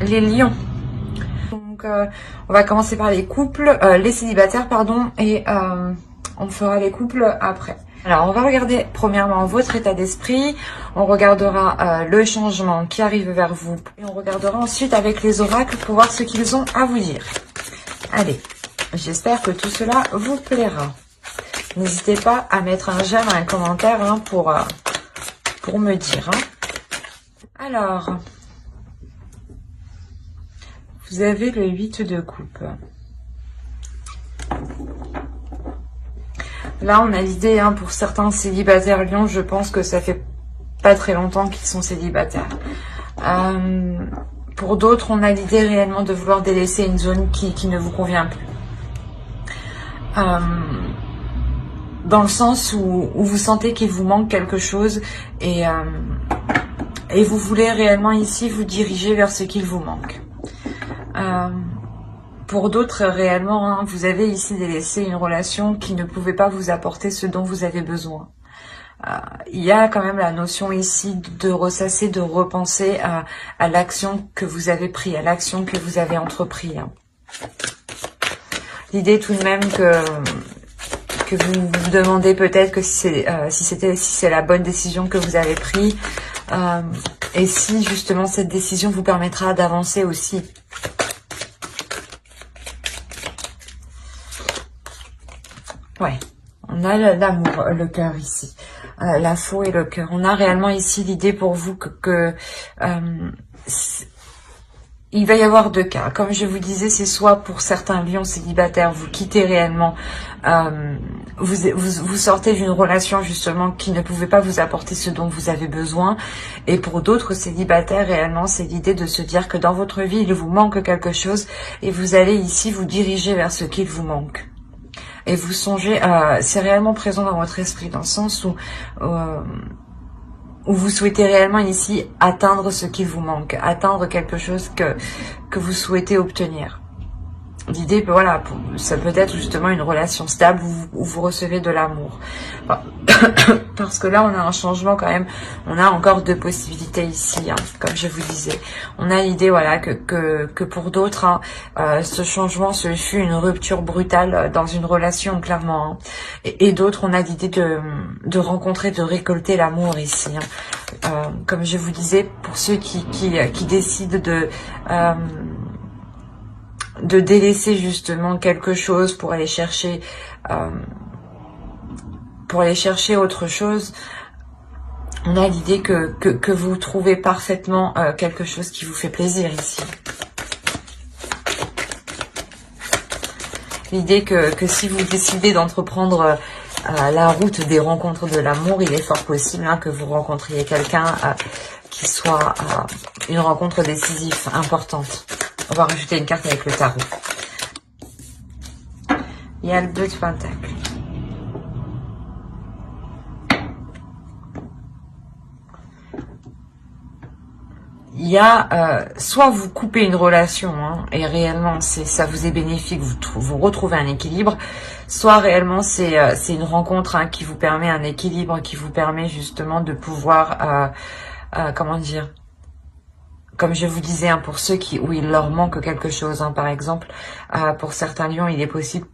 les lions. Donc, on va commencer par les couples, les célibataires, pardon, et on fera les couples après. Alors, on va regarder premièrement votre état d'esprit, on regardera le changement qui arrive vers vous, et on regardera ensuite avec les oracles pour voir ce qu'ils ont à vous dire. Allez, j'espère que tout cela vous plaira. N'hésitez pas à mettre un j'aime, un commentaire hein, pour me dire. Hein. Alors, vous avez le 8 de coupe. Là, on a l'idée, hein, pour certains célibataires lions, je pense que ça fait pas très longtemps qu'ils sont célibataires. Pour d'autres, on a l'idée réellement de vouloir délaisser une zone qui ne vous convient plus. Dans le sens où vous sentez qu'il vous manque quelque chose et vous voulez réellement ici vous diriger vers ce qu'il vous manque. Pour d'autres, réellement, hein, vous avez ici délaissé une relation qui ne pouvait pas vous apporter ce dont vous avez besoin. Il y a quand même la notion ici de ressasser, de repenser à l'action que vous avez prise, à l'action que vous avez entreprise. Hein. L'idée tout de même que vous vous demandez peut-être que si c'est la bonne décision que vous avez prise et si justement cette décision vous permettra d'avancer aussi. Ouais, on a l'amour, le cœur ici, la faux et le cœur. On a réellement ici l'idée pour vous que il va y avoir deux cas. Comme je vous disais, c'est soit pour certains lions célibataires, vous quittez réellement, vous sortez d'une relation justement qui ne pouvait pas vous apporter ce dont vous avez besoin. Et pour d'autres célibataires, réellement, c'est l'idée de se dire que dans votre vie, il vous manque quelque chose et vous allez ici vous diriger vers ce qu'il vous manque. Et vous songez, c'est réellement présent dans votre esprit, dans le sens où vous souhaitez réellement ici atteindre ce qui vous manque, atteindre quelque chose que vous souhaitez obtenir. L'idée, voilà, ça peut être justement une relation stable où vous recevez de l'amour. Enfin, parce que là, on a un changement quand même. On a encore deux possibilités ici, hein, comme je vous disais. On a l'idée, voilà, que pour d'autres, hein, ce changement, ce fut une rupture brutale dans une relation, clairement. Hein. Et d'autres, on a l'idée de rencontrer, de récolter l'amour ici. Hein. Comme je vous disais, pour ceux qui décident de délaisser justement quelque chose pour aller chercher autre chose, on a l'idée que vous trouvez parfaitement quelque chose qui vous fait plaisir ici. L'idée que si vous décidez d'entreprendre la route des rencontres de l'amour, il est fort possible hein, que vous rencontriez quelqu'un qui soit une rencontre décisive, importante. On va rajouter une carte avec le tarot. Il y a le 2 de Pentacle. Il y a soit vous coupez une relation hein, et réellement ça vous est bénéfique, vous retrouvez un équilibre, soit réellement c'est une rencontre hein, qui vous permet un équilibre, qui vous permet justement de pouvoir, comment dire, comme je vous disais, hein, pour ceux où il leur manque quelque chose, hein, par exemple, pour certains lions, il est possible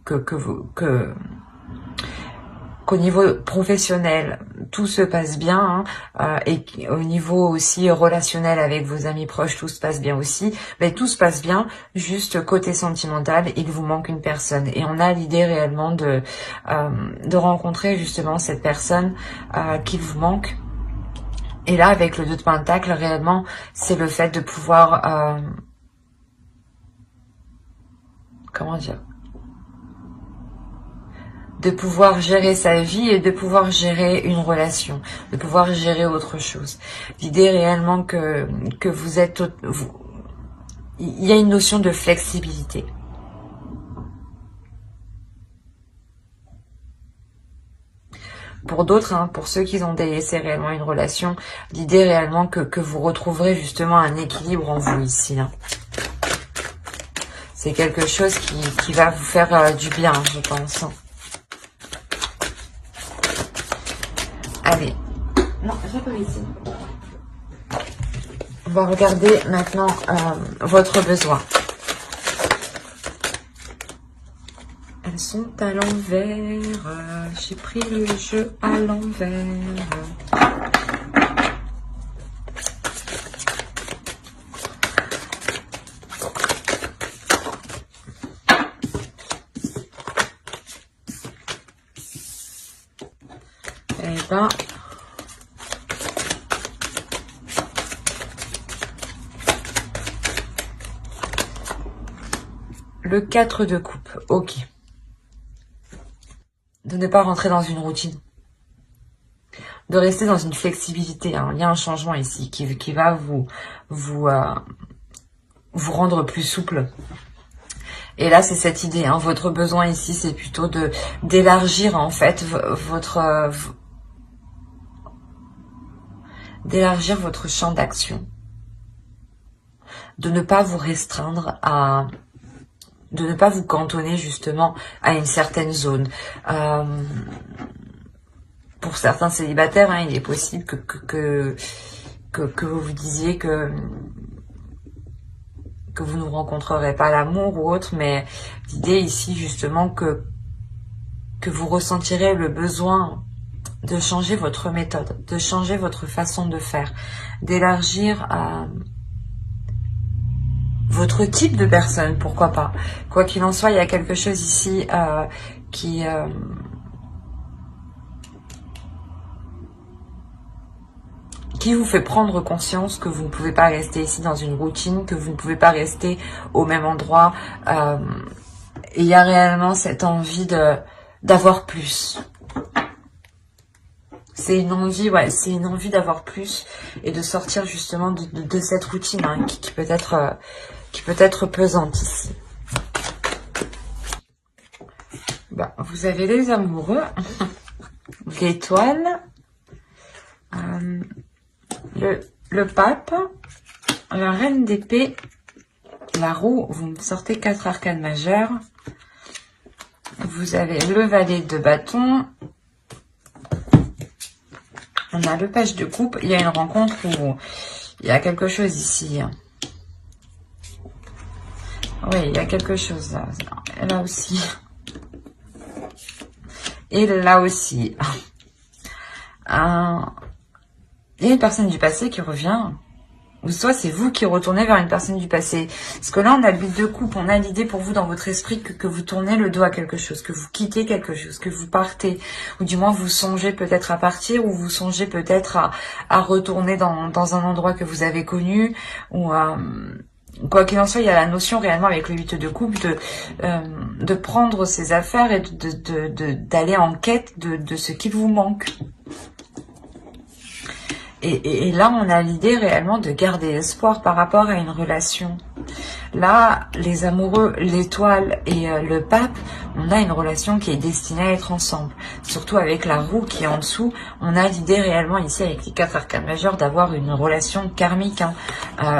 qu'au niveau professionnel, tout se passe bien, hein, et au niveau aussi relationnel avec vos amis proches, tout se passe bien aussi. Mais tout se passe bien, juste côté sentimental, il vous manque une personne. Et on a l'idée réellement de rencontrer justement cette personne qui vous manque. Et là, avec le 2 de Pentacle, réellement, c'est le fait de pouvoir... comment dire, de pouvoir gérer sa vie et de pouvoir gérer une relation, de pouvoir gérer autre chose. L'idée réellement que vous êtes... il y a une notion de flexibilité. Pour d'autres, hein, pour ceux qui ont délaissé réellement une relation, l'idée réellement que vous retrouverez justement un équilibre en vous ici. Hein. C'est quelque chose qui va vous faire du bien, je pense. Allez. Non, je vais pas ici. On va regarder maintenant votre besoin. Elles sont à l'envers. J'ai pris le jeu à l'envers. Eh ben, le 4 de coupe, ok. De ne pas rentrer dans une routine. De rester dans une flexibilité. Hein. Il y a un changement ici qui va vous rendre plus souple. Et là, c'est cette idée. Hein. Votre besoin ici, c'est plutôt d'élargir en fait d'élargir votre champ d'action. De ne pas vous restreindre à... de ne pas vous cantonner justement à une certaine zone. Pour certains célibataires, hein, il est possible que vous vous disiez que vous ne rencontrerez pas l'amour ou autre, mais l'idée ici justement que vous ressentirez le besoin de changer votre méthode, de changer votre façon de faire, d'élargir votre type de personne, pourquoi pas. Quoi qu'il en soit, il y a quelque chose ici qui vous fait prendre conscience que vous ne pouvez pas rester ici dans une routine, que vous ne pouvez pas rester au même endroit. Et il y a réellement cette envie d'avoir plus. C'est une envie, ouais, c'est une envie d'avoir plus et de sortir justement de cette routine hein, qui peut être pesante ici. Bah, vous avez les amoureux, l'étoile, le pape, la reine d'épée, la roue, vous me sortez 4 arcanes majeures. Vous avez le valet de bâton. On a le page de coupe. Il y a une rencontre où il y a quelque chose ici. Oui, il y a quelque chose là. Là aussi. Et là aussi. Il y a une personne du passé qui revient. Ou soit c'est vous qui retournez vers une personne du passé. Parce que là, on a le 8 de coupe. On a l'idée pour vous dans votre esprit que vous tournez le dos à quelque chose, que vous quittez quelque chose, que vous partez. Ou du moins, vous songez peut-être à partir, ou vous songez peut-être à retourner dans un endroit que vous avez connu. Ou quoi qu'il en soit, il y a la notion réellement avec le 8 de coupe de prendre ses affaires et d'aller en quête de ce qui vous manque. Et là, on a l'idée réellement de garder espoir par rapport à une relation. Là, les amoureux, l'étoile et le pape, on a une relation qui est destinée à être ensemble. Surtout avec la roue qui est en dessous, on a l'idée réellement ici avec les 4 arcanes majeures d'avoir une relation karmique. Hein,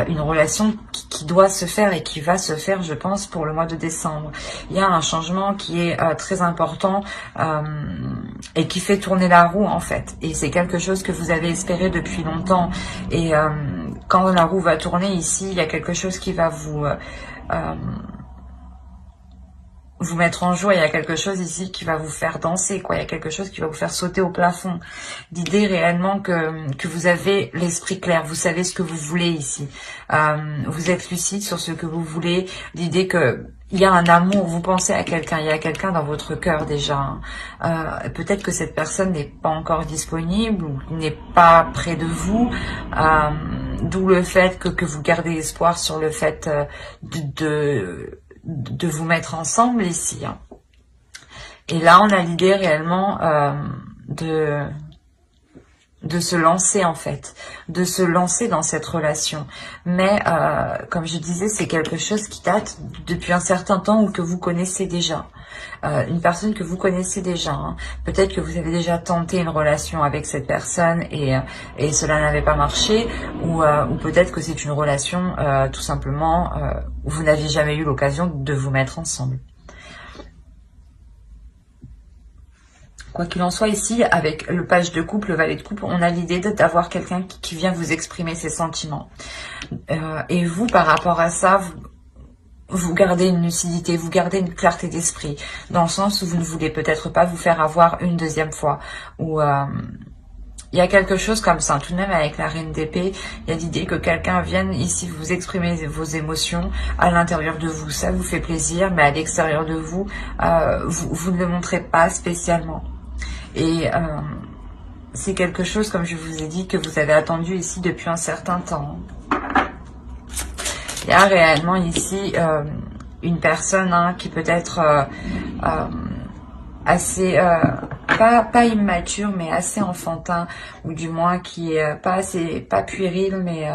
une relation qui doit se faire et qui va se faire, je pense, pour le mois de décembre. Il y a un changement qui est très important et qui fait tourner la roue en fait. Et c'est quelque chose que vous avez espéré depuis longtemps. Et quand la roue va tourner ici, il y a quelque chose qui va vous mettre en joie. Il y a quelque chose ici qui va vous faire danser, quoi. Il y a quelque chose qui va vous faire sauter au plafond. L'idée réellement que vous avez l'esprit clair, vous savez ce que vous voulez ici. Vous êtes lucide sur ce que vous voulez. L'idée que il y a un amour, vous pensez à quelqu'un, il y a quelqu'un dans votre cœur déjà. Peut-être que cette personne n'est pas encore disponible ou n'est pas près de vous. D'où le fait que vous gardez espoir sur le fait de vous mettre ensemble ici. Et là, on a l'idée réellement de se lancer en fait, de se lancer dans cette relation. Mais comme je disais, c'est quelque chose qui date depuis un certain temps ou que vous connaissez déjà. Une personne que vous connaissez déjà. Hein. Peut-être que vous avez déjà tenté une relation avec cette personne et cela n'avait pas marché. Ou peut-être que c'est une relation tout simplement où vous n'aviez jamais eu l'occasion de vous mettre ensemble. Quoi qu'il en soit, ici, avec le page de couple, le valet de couple, on a l'idée d'avoir quelqu'un qui vient vous exprimer ses sentiments. Et vous, par rapport à ça, vous gardez une lucidité, vous gardez une clarté d'esprit, dans le sens où vous ne voulez peut-être pas vous faire avoir une deuxième fois, ou il y a quelque chose comme ça, tout de même avec la reine d'épée, il y a l'idée que quelqu'un vienne ici vous exprimer vos émotions à l'intérieur de vous. Ça vous fait plaisir, mais à l'extérieur de vous, vous ne le montrez pas spécialement. Et c'est quelque chose, comme je vous ai dit, que vous avez attendu ici depuis un certain temps. Il y a réellement ici une personne qui peut être assez, pas immature, mais assez enfantin, ou du moins qui est pas puéril, mais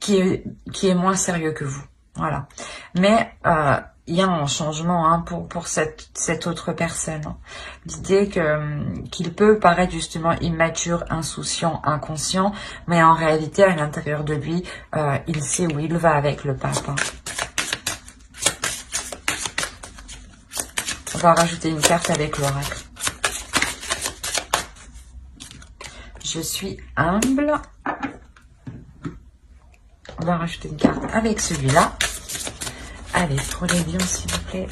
qui est moins sérieux que vous. Voilà. Mais il y a un changement pour cette autre personne. L'idée qu'il peut paraître justement immature, insouciant, inconscient, mais en réalité, à l'intérieur de lui, il sait où il va avec le pape. On va rajouter une carte avec l'oracle. Je suis humble. On va rajouter une carte avec celui-là. Allez, pour les lions, s'il vous plaît.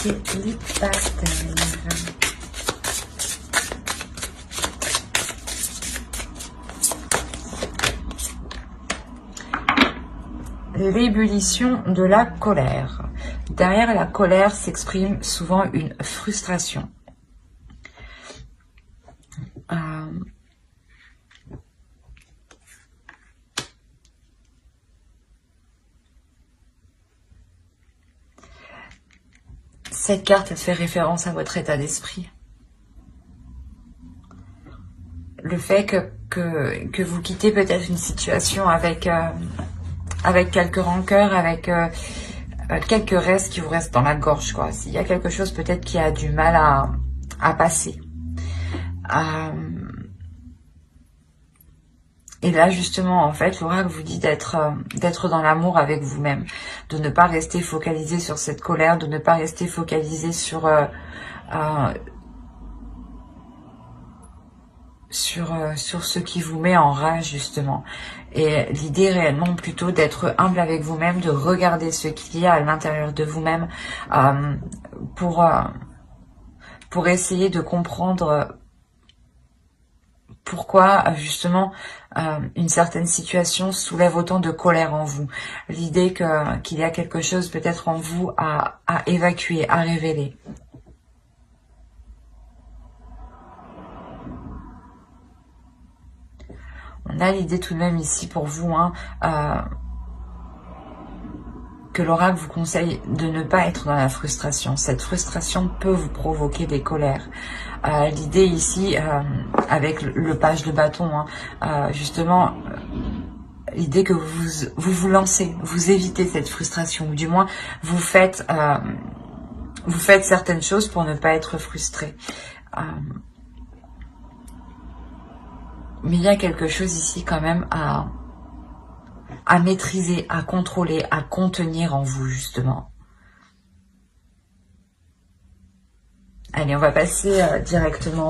Célibataire. L'ébullition de la colère. Derrière la colère s'exprime souvent une frustration. Cette carte, elle fait référence à votre état d'esprit. Le fait que vous quittez peut-être une situation avec quelques rancœurs, avec quelques restes qui vous restent dans la gorge, quoi. S'il y a quelque chose peut-être qui a du mal à passer. Et là, justement, en fait, l'oracle vous dit d'être dans l'amour avec vous-même, de ne pas rester focalisé sur cette colère, de ne pas rester focalisé sur ce qui vous met en rage, justement. Et l'idée réellement plutôt d'être humble avec vous-même, de regarder ce qu'il y a à l'intérieur de vous-même pour essayer de comprendre pourquoi justement une certaine situation soulève autant de colère en vous. L'idée qu'il y a quelque chose peut-être en vous à évacuer, à révéler. On a l'idée tout de même ici pour vous que l'oracle vous conseille de ne pas être dans la frustration. Cette frustration peut vous provoquer des colères. L'idée ici, avec le page de bâton, justement, l'idée que vous lancez, vous évitez cette frustration, ou du moins vous faites certaines choses pour ne pas être frustré. Mais il y a quelque chose ici quand même à maîtriser, à contrôler, à contenir en vous, justement. Allez, on va passer directement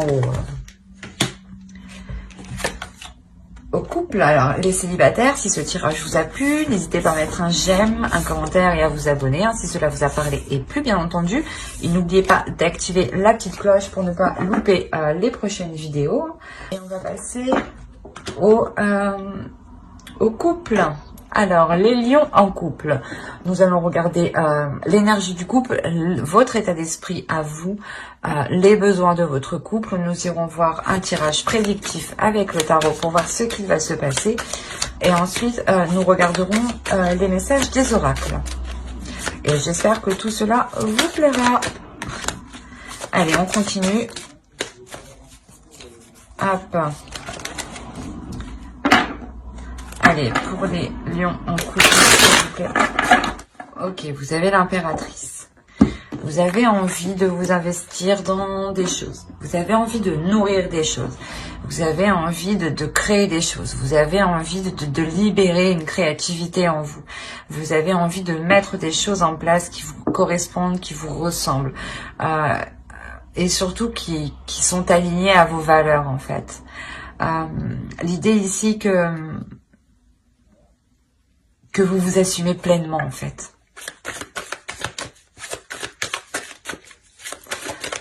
au couple. Alors, les célibataires, si ce tirage vous a plu, n'hésitez pas à mettre un j'aime, un commentaire et à vous abonner si cela vous a parlé. Et plus bien entendu, n'oubliez pas d'activer la petite cloche pour ne pas louper les prochaines vidéos. Et on va passer au couple. Alors, les lions en couple. Nous allons regarder l'énergie du couple, votre état d'esprit à vous, les besoins de votre couple. Nous irons voir un tirage prédictif avec le tarot pour voir ce qui va se passer. Et ensuite, nous regarderons les messages des oracles. Et j'espère que tout cela vous plaira. Allez, on continue. Hop. Allez, pour les lions en couple, s'il vous plaît. Ok, vous avez l'impératrice. Vous avez envie de vous investir dans des choses. Vous avez envie de nourrir des choses. Vous avez envie de créer des choses. Vous avez envie de libérer une créativité en vous. Vous avez envie de mettre des choses en place qui vous correspondent, qui vous ressemblent. et surtout qui sont alignés à vos valeurs en fait. L'idée ici que vous vous assumez pleinement en fait.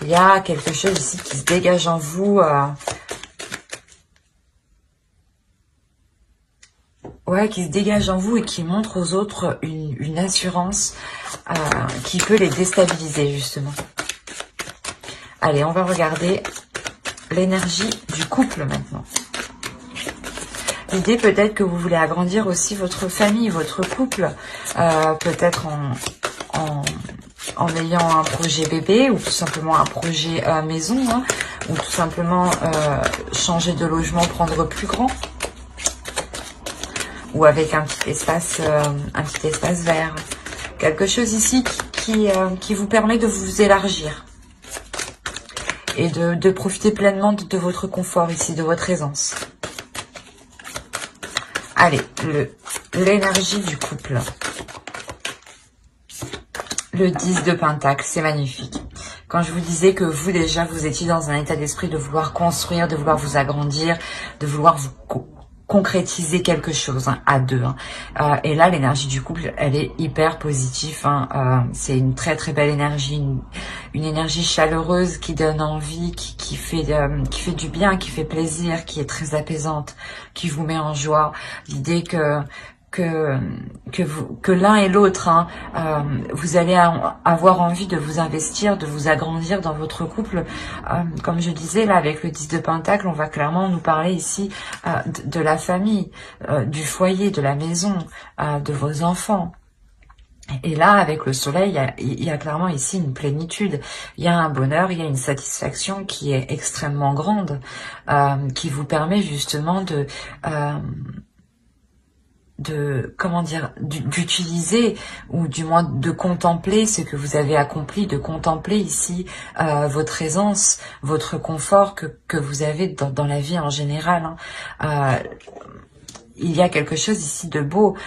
Il y a quelque chose ici qui se dégage en vous. Ouais, qui se dégage en vous et qui montre aux autres une assurance qui peut les déstabiliser justement. Allez, on va regarder l'énergie du couple maintenant. L'idée peut-être que vous voulez agrandir aussi votre famille, votre couple, peut-être en ayant un projet bébé ou tout simplement un projet maison, hein, ou tout simplement changer de logement, prendre plus grand, ou avec un petit espace vert. Quelque chose ici qui vous permet de vous élargir et de profiter pleinement de votre confort ici, de votre aisance. Allez, l'énergie du couple. Le 10 de Pentacle, c'est magnifique. Quand je vous disais que vous, déjà, vous étiez dans un état d'esprit de vouloir construire, de vouloir vous agrandir, de vouloir vous concrétiser quelque chose à deux. Et là, l'énergie du couple, elle est hyper positive. C'est une très très belle énergie, une énergie chaleureuse qui donne envie, qui fait du bien, qui fait plaisir, qui est très apaisante, qui vous met en joie. L'idée que l'un et l'autre, vous allez avoir envie de vous investir, de vous agrandir dans votre couple. Comme je disais, là, avec le 10 de Pentacle, on va clairement nous parler ici de la famille, du foyer, de la maison, de vos enfants. Et là, avec le soleil, il y a clairement ici une plénitude. Il y a un bonheur, il y a une satisfaction qui est extrêmement grande, qui vous permet justement comment dire, d'utiliser ou du moins de contempler ce que vous avez accompli, de contempler ici votre aisance, votre confort que vous avez dans la vie en général. Il y a quelque chose ici de beau.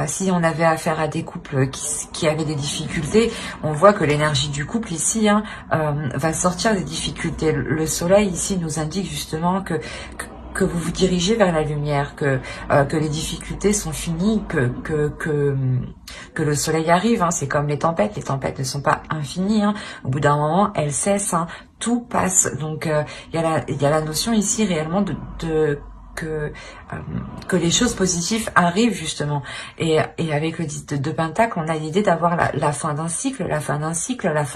Si on avait affaire à des couples qui avaient des difficultés, on voit que l'énergie du couple ici va sortir des difficultés. Le soleil ici nous indique justement que vous vous dirigez vers la lumière, que les difficultés sont finies, que le soleil arrive. C'est comme les tempêtes ne sont pas infinies. Au bout d'un moment, elles cessent. Tout passe. Donc il y a la notion ici réellement que les choses positives arrivent justement. Et avec le 10 de Pentacle, on a l'idée d'avoir la fin d'un cycle, la fin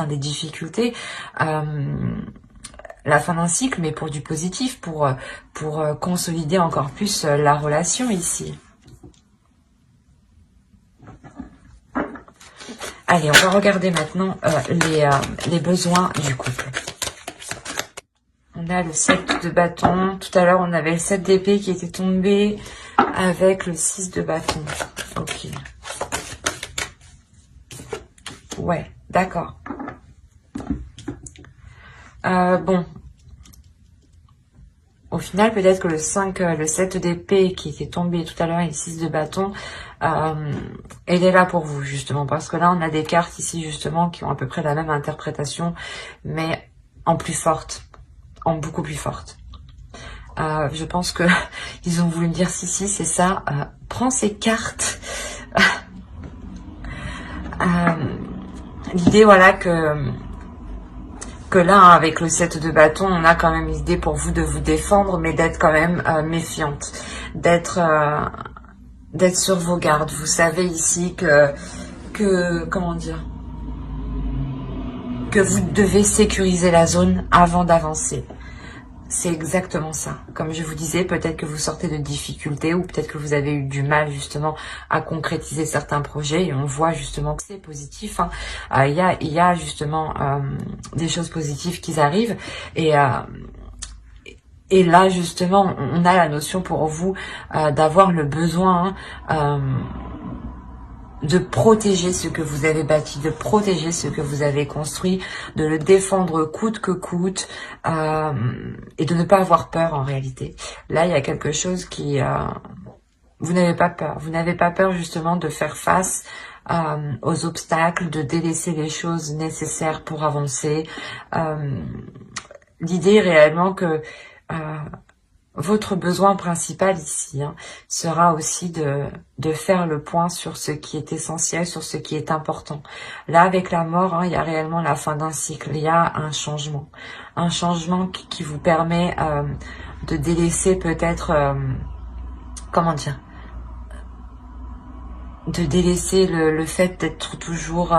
des difficultés. La fin d'un cycle, mais pour du positif, pour consolider encore plus la relation ici. Allez, on va regarder maintenant les besoins du couple. On a le 7 de bâton. Tout à l'heure, on avait le 7 d'épée qui était tombé avec le 6 de bâton. Ok. Ouais, d'accord. Bon. Au final, peut-être que le 7 d'épée qui était tombé tout à l'heure et le 6 de bâton, il est là pour vous, justement. Parce que là, on a des cartes ici, justement, qui ont à peu près la même interprétation, mais en plus forte. En beaucoup plus forte. Je pense que ils ont voulu me dire, si, c'est ça. Prends ces cartes. L'idée, voilà, que là, avec le 7 de bâton, on a quand même l'idée pour vous de vous défendre, mais d'être quand même méfiante, d'être sur vos gardes. Vous savez ici comment dire, que vous devez sécuriser la zone avant d'avancer. C'est exactement ça. Comme je vous disais, peut-être que vous sortez de difficultés ou peut-être que vous avez eu du mal justement à concrétiser certains projets et on voit justement que c'est positif. Il y a justement des choses positives qui arrivent et là justement on a la notion pour vous d'avoir le besoin de protéger ce que vous avez bâti, de protéger ce que vous avez construit, de le défendre coûte que coûte, et de ne pas avoir peur en réalité. Là, il y a quelque chose qui Vous n'avez pas peur. Vous n'avez pas peur justement de faire face aux obstacles, de délaisser les choses nécessaires pour avancer. L'idée réellement que votre besoin principal ici sera aussi de faire le point sur ce qui est essentiel, sur ce qui est important. Là, avec la mort, il y a réellement la fin d'un cycle, il y a un changement qui vous permet de délaisser peut-être, comment dire, de délaisser le fait d'être toujours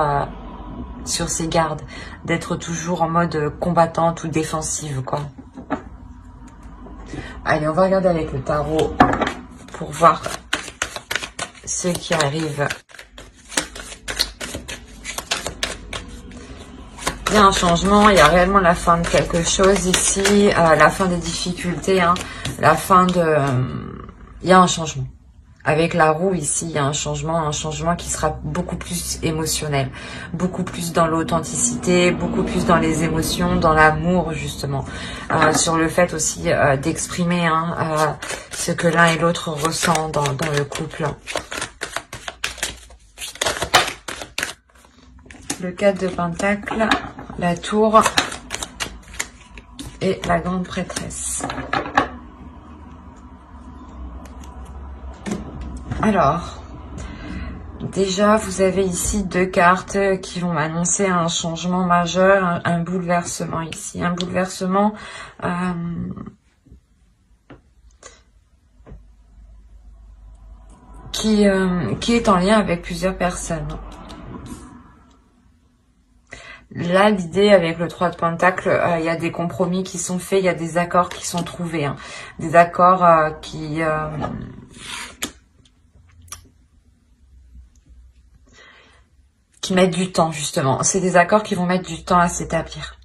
sur ses gardes, d'être toujours en mode combattante ou défensive, quoi. Allez, on va regarder avec le tarot pour voir ce qui arrive. Il y a un changement, il y a réellement la fin de quelque chose ici, la fin des difficultés, la fin de... il y a un changement. Avec la roue ici, il y a un changement qui sera beaucoup plus émotionnel, beaucoup plus dans l'authenticité, beaucoup plus dans les émotions, dans l'amour justement, sur le fait aussi d'exprimer ce que l'un et l'autre ressent dans le couple. Le 4 de Pentacle, la tour et la grande prêtresse. Alors, déjà, vous avez ici deux cartes qui vont annoncer un changement majeur, un bouleversement ici. Un bouleversement qui est en lien avec plusieurs personnes. Là, l'idée avec le 3 de Pentacle, il y a des compromis qui sont faits, il y a des accords qui sont trouvés. Des accords qui mettent du temps, justement. C'est des accords qui vont mettre du temps à s'établir.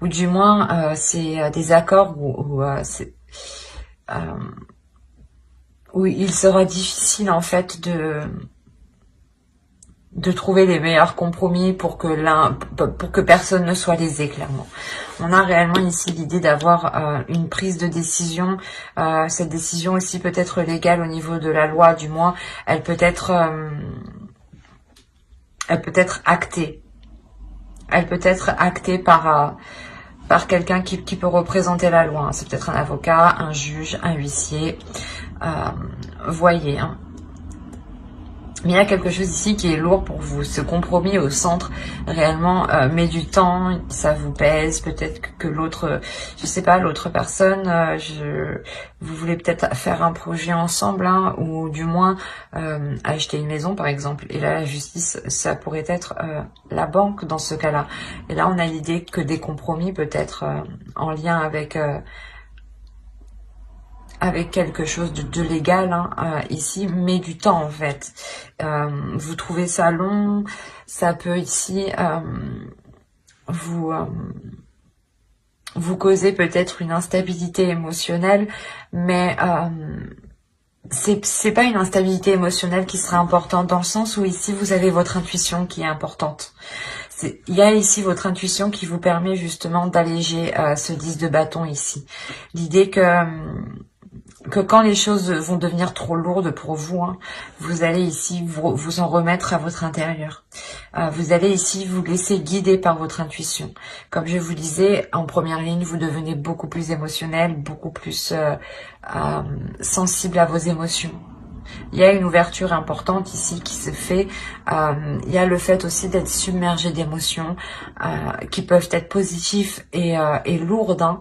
Ou du moins, c'est des accords où il sera difficile, en fait, de trouver les meilleurs compromis pour que personne ne soit lésé, clairement. On a réellement ici l'idée d'avoir une prise de décision. Cette décision aussi peut être légale au niveau de la loi, du moins, elle peut être actée. Elle peut être actée par quelqu'un qui peut représenter la loi. C'est peut-être un avocat, un juge, un huissier. Voyez, mais il y a quelque chose ici qui est lourd pour vous. Ce compromis au centre, réellement, met du temps, ça vous pèse. Peut-être que l'autre, je sais pas, l'autre personne, vous voulez peut-être faire un projet ensemble, ou du moins acheter une maison, par exemple. Et là, la justice, ça pourrait être la banque dans ce cas-là. Et là, on a l'idée que des compromis, peut-être en lien avec quelque chose de légal ici, mais du temps en fait. Vous trouvez ça long, ça peut ici vous causer peut-être une instabilité émotionnelle, mais c'est pas une instabilité émotionnelle qui sera importante, dans le sens où ici vous avez votre intuition qui est importante. Il y a ici votre intuition qui vous permet justement d'alléger ce 10 de bâton ici. L'idée que quand les choses vont devenir trop lourdes pour vous, vous allez ici vous en remettre à votre intérieur. Vous allez ici vous laisser guider par votre intuition. Comme je vous disais, en première ligne, vous devenez beaucoup plus émotionnel, beaucoup plus sensible à vos émotions. Il y a une ouverture importante ici qui se fait. Il y a le fait aussi d'être submergé d'émotions qui peuvent être positives et lourdes,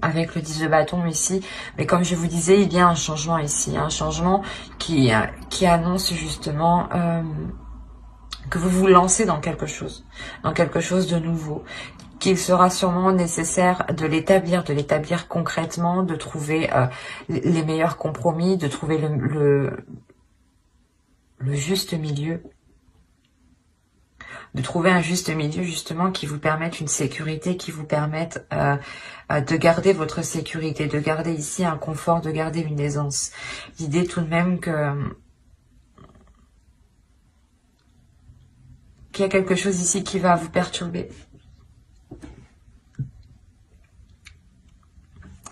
avec le 10 de bâton ici, mais comme je vous disais, il y a un changement ici, un changement qui annonce justement que vous vous lancez dans quelque chose de nouveau, qu'il sera sûrement nécessaire de l'établir concrètement, de trouver les meilleurs compromis, de trouver le juste milieu, de trouver un juste milieu justement qui vous permette une sécurité, qui vous permette de garder votre sécurité, de garder ici un confort, de garder une aisance. L'idée tout de même qu'il y a quelque chose ici qui va vous perturber.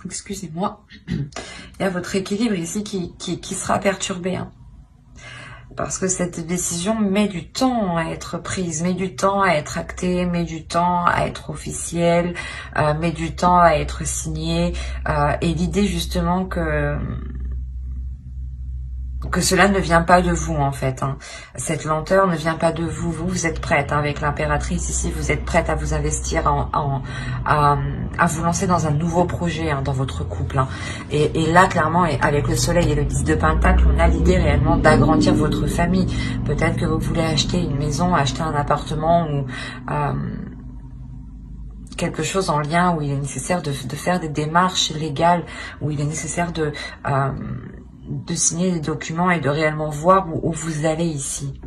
Excusez-moi. Il il y a votre équilibre ici qui sera perturbé. Hein. Parce que cette décision met du temps à être prise, met du temps à être actée, met du temps à être officielle, met du temps à être signée. Et l'idée justement que cela ne vient pas de vous en fait. Hein. Cette lenteur ne vient pas de vous. Vous êtes prête hein, avec l'impératrice ici. Vous êtes prête à vous investir, à vous lancer dans un nouveau projet hein, dans votre couple. Hein. Et là clairement, avec le soleil et le 10 de Pentacle, on a l'idée réellement d'agrandir votre famille. Peut-être que vous voulez acheter une maison, acheter un appartement ou quelque chose en lien où il est nécessaire de faire des démarches légales, où il est nécessaire de signer des documents et de réellement voir où vous allez ici.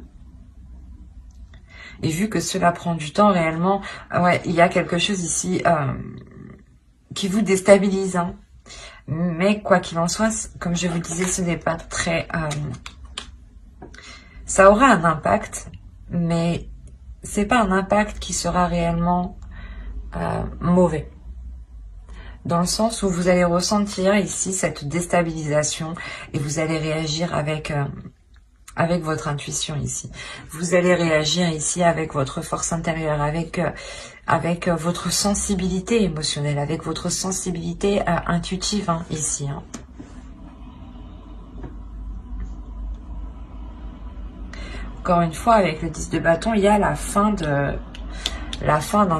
Et vu que cela prend du temps réellement, ouais, il y a quelque chose ici qui vous déstabilise. Hein. Mais quoi qu'il en soit, comme je vous disais, ce n'est pas très... ça aura un impact, mais c'est pas un impact qui sera réellement mauvais. Dans le sens où vous allez ressentir ici cette déstabilisation et vous allez réagir avec votre intuition ici. Vous allez réagir ici avec votre force intérieure, avec votre sensibilité émotionnelle, avec votre sensibilité intuitive hein, ici. Hein. Encore une fois, avec le 10 de bâton, il y a la fin d'un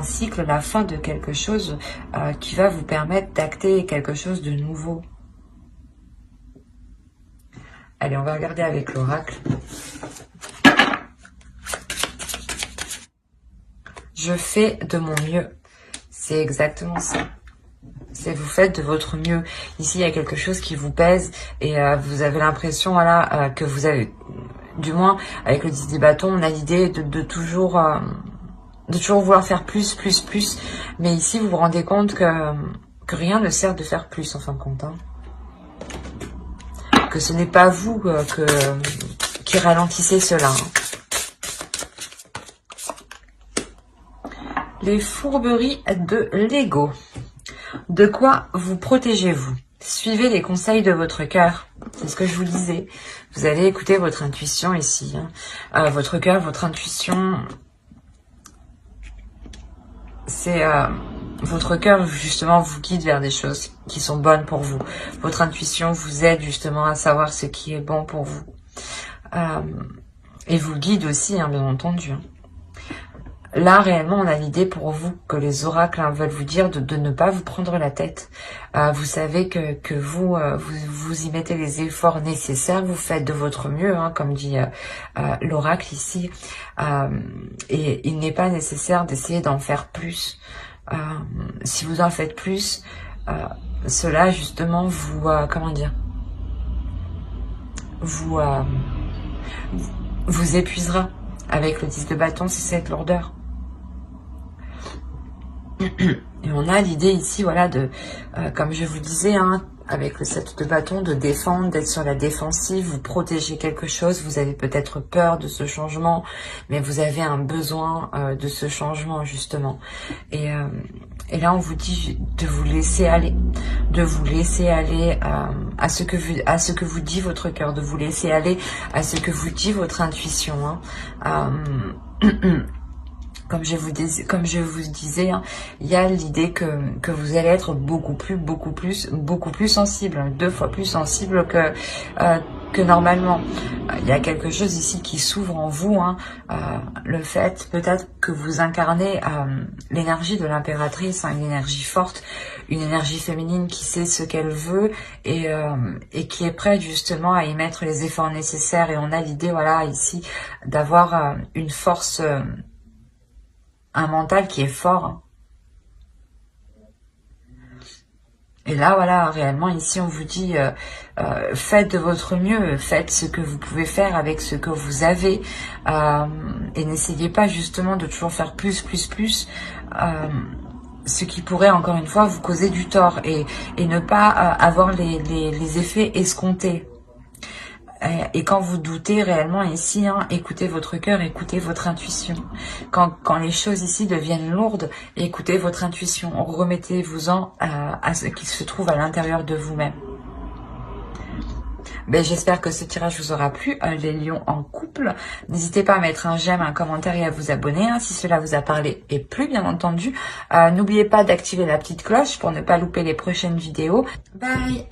cycle, la fin de quelque chose qui va vous permettre d'acter quelque chose de nouveau. Allez, on va regarder avec l'oracle. Je fais de mon mieux. C'est exactement ça. C'est vous faites de votre mieux. Ici, il y a quelque chose qui vous pèse et vous avez l'impression voilà, que vous avez... Du moins, avec le 10 des bâtons, on a l'idée de toujours vouloir faire plus. Mais ici, vous vous rendez compte que rien ne sert de faire plus, en fin de compte. Hein. Que ce n'est pas vous qui ralentissez cela. Hein. Les fourberies de l'ego. De quoi vous protégez-vous? Suivez les conseils de votre cœur. C'est ce que je vous disais. Vous allez écouter votre intuition ici. Hein. Votre cœur, votre intuition... C'est votre cœur justement vous guide vers des choses qui sont bonnes pour vous. Votre intuition vous aide justement à savoir ce qui est bon pour vous. Et vous guide aussi, hein, bien entendu. Là, réellement, on a l'idée pour vous que les oracles hein, veulent vous dire de ne pas vous prendre la tête. Vous savez que vous y mettez les efforts nécessaires, vous faites de votre mieux, hein, comme dit l'oracle ici. Et il n'est pas nécessaire d'essayer d'en faire plus. Si vous en faites plus, cela justement vous... comment dire, vous épuisera. Avec le 10 de bâton, c'est cette lourdeur. Et on a l'idée ici, voilà, de, comme je vous disais, hein, avec le 7 de bâton, de défendre, d'être sur la défensive, vous protégez quelque chose, vous avez peut-être peur de ce changement, mais vous avez un besoin de ce changement, justement. Et là, on vous dit de vous laisser aller, à ce que vous dit votre cœur, de vous laisser aller à ce que vous dit votre intuition. Hein. Comme je vous disais, hein, il y a l'idée que vous allez être beaucoup plus sensible, 2 fois plus sensible que normalement. Il y a quelque chose ici qui s'ouvre en vous, hein, le fait peut-être que vous incarnez l'énergie de l'impératrice, hein, une énergie forte, une énergie féminine qui sait ce qu'elle veut et qui est prête justement à y mettre les efforts nécessaires. Et on a l'idée, voilà, ici, d'avoir une force... un mental qui est fort. Et là, voilà, réellement, ici, on vous dit, faites de votre mieux, faites ce que vous pouvez faire avec ce que vous avez, et n'essayez pas justement de toujours faire plus, ce qui pourrait, encore une fois, vous causer du tort, et ne pas avoir les effets escomptés. Et quand vous doutez réellement ici, hein, écoutez votre cœur, écoutez votre intuition. Quand les choses ici deviennent lourdes, écoutez votre intuition. Remettez-vous-en à ce qui se trouve à l'intérieur de vous-même. Ben, j'espère que ce tirage vous aura plu, les lions en couple. N'hésitez pas à mettre un j'aime, un commentaire et à vous abonner si cela vous a parlé et plu, bien entendu. N'oubliez pas d'activer la petite cloche pour ne pas louper les prochaines vidéos. Bye!